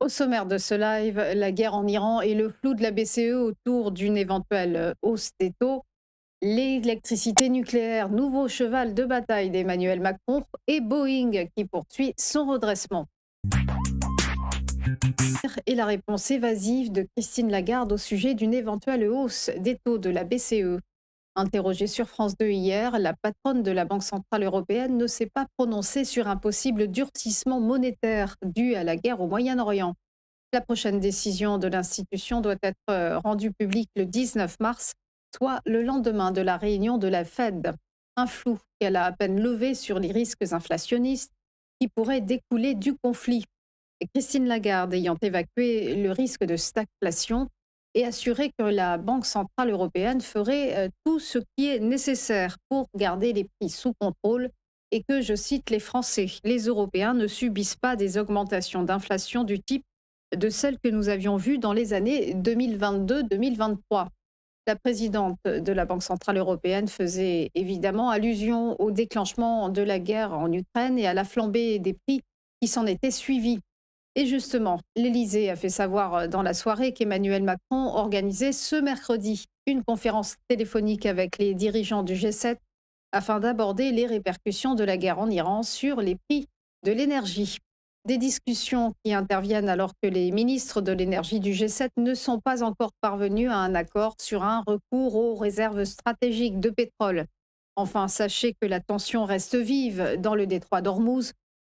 Au sommaire de ce live, la guerre en Iran et le flou de la BCE autour d'une éventuelle hausse des taux, l'électricité nucléaire, nouveau cheval de bataille d'Emmanuel Macron et Boeing qui poursuit son redressement. Et la réponse évasive de Christine Lagarde au sujet d'une éventuelle hausse des taux de la BCE. Interrogée sur France 2 hier, la patronne de la Banque centrale européenne ne s'est pas prononcée sur un possible durcissement monétaire dû à la guerre au Moyen-Orient. La prochaine décision de l'institution doit être rendue publique le 19 mars, soit le lendemain de la réunion de la Fed. Un flou qu'elle a à peine levé sur les risques inflationnistes qui pourraient découler du conflit. Et Christine Lagarde ayant évacué le risque de stagflation et assuré que la Banque centrale européenne ferait tout ce qui est nécessaire pour garder les prix sous contrôle et que, je cite, les Français, les Européens ne subissent pas des augmentations d'inflation du type de celles que nous avions vues dans les années 2022-2023. La présidente de la Banque centrale européenne faisait évidemment allusion au déclenchement de la guerre en Ukraine et à la flambée des prix qui s'en était suivie. Et justement, l'Élysée a fait savoir dans la soirée qu'Emmanuel Macron organisait ce mercredi une conférence téléphonique avec les dirigeants du G7 afin d'aborder les répercussions de la guerre en Iran sur les prix de l'énergie. Des discussions qui interviennent alors que les ministres de l'énergie du G7 ne sont pas encore parvenus à un accord sur un recours aux réserves stratégiques de pétrole. Enfin, sachez que la tension reste vive dans le détroit d'Ormuz,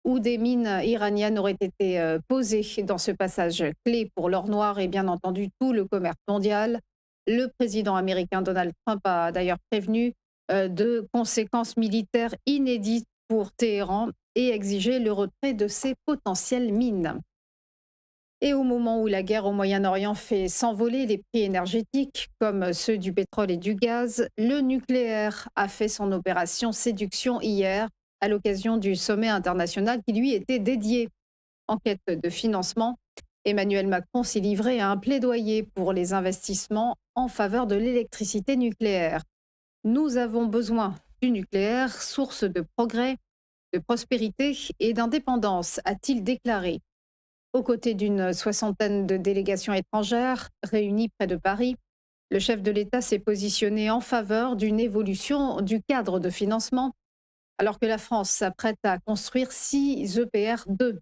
où des mines iraniennes auraient été posées dans ce passage clé pour l'or noir et bien entendu tout le commerce mondial. Le président américain Donald Trump a d'ailleurs prévenu de conséquences militaires inédites pour Téhéran et exigé le retrait de ses potentielles mines. Et au moment où la guerre au Moyen-Orient fait s'envoler les prix énergétiques, comme ceux du pétrole et du gaz, le nucléaire a fait son opération séduction hier, à l'occasion du sommet international qui lui était dédié. En quête de financement, Emmanuel Macron s'est livré à un plaidoyer pour les investissements en faveur de l'électricité nucléaire. Nous avons besoin du nucléaire, source de progrès, de prospérité et d'indépendance, a-t-il déclaré. Aux côtés d'une soixantaine de délégations étrangères réunies près de Paris, le chef de l'État s'est positionné en faveur d'une évolution du cadre de financement, alors que la France s'apprête à construire 6 EPR2.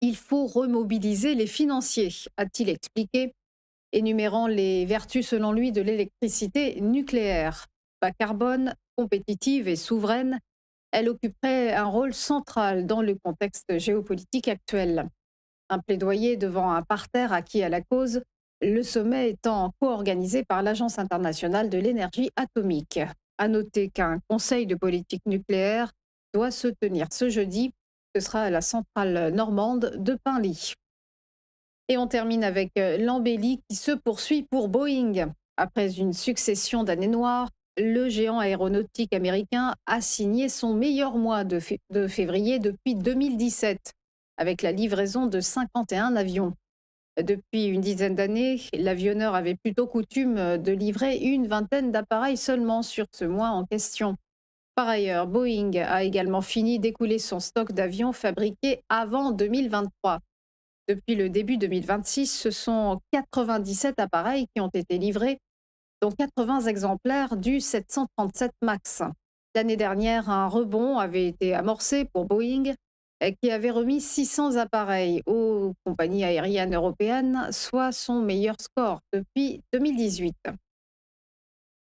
Il faut remobiliser les financiers, a-t-il expliqué, énumérant les vertus selon lui de l'électricité nucléaire. Bas carbone, compétitive et souveraine, elle occuperait un rôle central dans le contexte géopolitique actuel. Un plaidoyer devant un parterre acquis à la cause, le sommet étant co-organisé par l'Agence internationale de l'énergie atomique. À noter qu'un conseil de politique nucléaire doit se tenir ce jeudi. Ce sera à la centrale normande de Penly. Et on termine avec l'embellie qui se poursuit pour Boeing. Après une succession d'années noires, le géant aéronautique américain a signé son meilleur mois de février depuis 2017, avec la livraison de 51 avions. Depuis une dizaine d'années, l'avionneur avait plutôt coutume de livrer une vingtaine d'appareils seulement sur ce mois en question. Par ailleurs, Boeing a également fini d'écouler son stock d'avions fabriqués avant 2023. Depuis le début 2026, ce sont 97 appareils qui ont été livrés, dont 80 exemplaires du 737 MAX. L'année dernière, un rebond avait été amorcé pour Boeing, qui avait remis 600 appareils aux compagnies aériennes européennes, soit son meilleur score depuis 2018.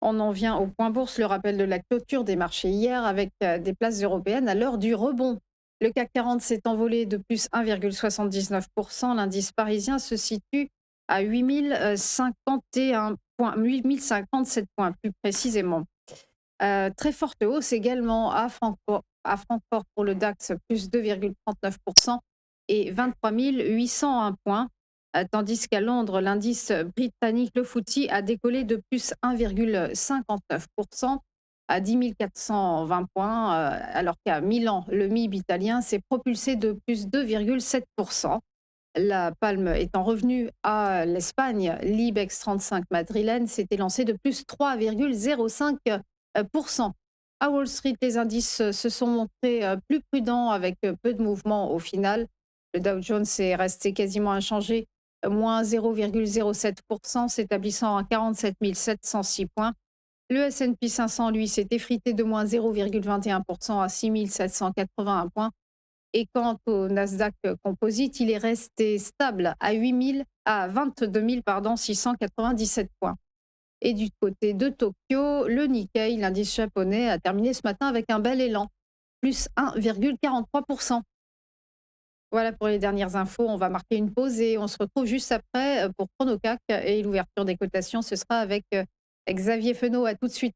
On en vient au point bourse, le rappel de la clôture des marchés hier avec des places européennes à l'heure du rebond. Le CAC 40 s'est envolé de plus 1,79%. L'indice parisien se situe à 8051 points, 8057 points plus précisément. Très forte hausse également à Francfort pour le DAX, plus 2,39% et 23 801 points. Tandis qu'à Londres, l'indice britannique, le FTSE, a décollé de plus 1,59% à 10 420 points, alors qu'à Milan, le MIB italien s'est propulsé de plus 2,7%. La palme étant revenue à l'Espagne, l'IBEX 35 madrilène s'était lancé de plus 3,05%. À Wall Street, les indices se sont montrés plus prudents avec peu de mouvements au final. Le Dow Jones est resté quasiment inchangé, moins 0,07%, s'établissant à 47 706 points. Le S&P 500, lui, s'est effrité de moins 0,21% à 6 781 points. Et quant au Nasdaq Composite, il est resté stable à 22 000, 697 points. Et du côté de Tokyo, le Nikkei, l'indice japonais, a terminé ce matin avec un bel élan, plus 1,43%. Voilà pour les dernières infos. On va marquer une pause et on se retrouve juste après pour Chronocac et l'ouverture des cotations. Ce sera avec Xavier Fenot. À tout de suite.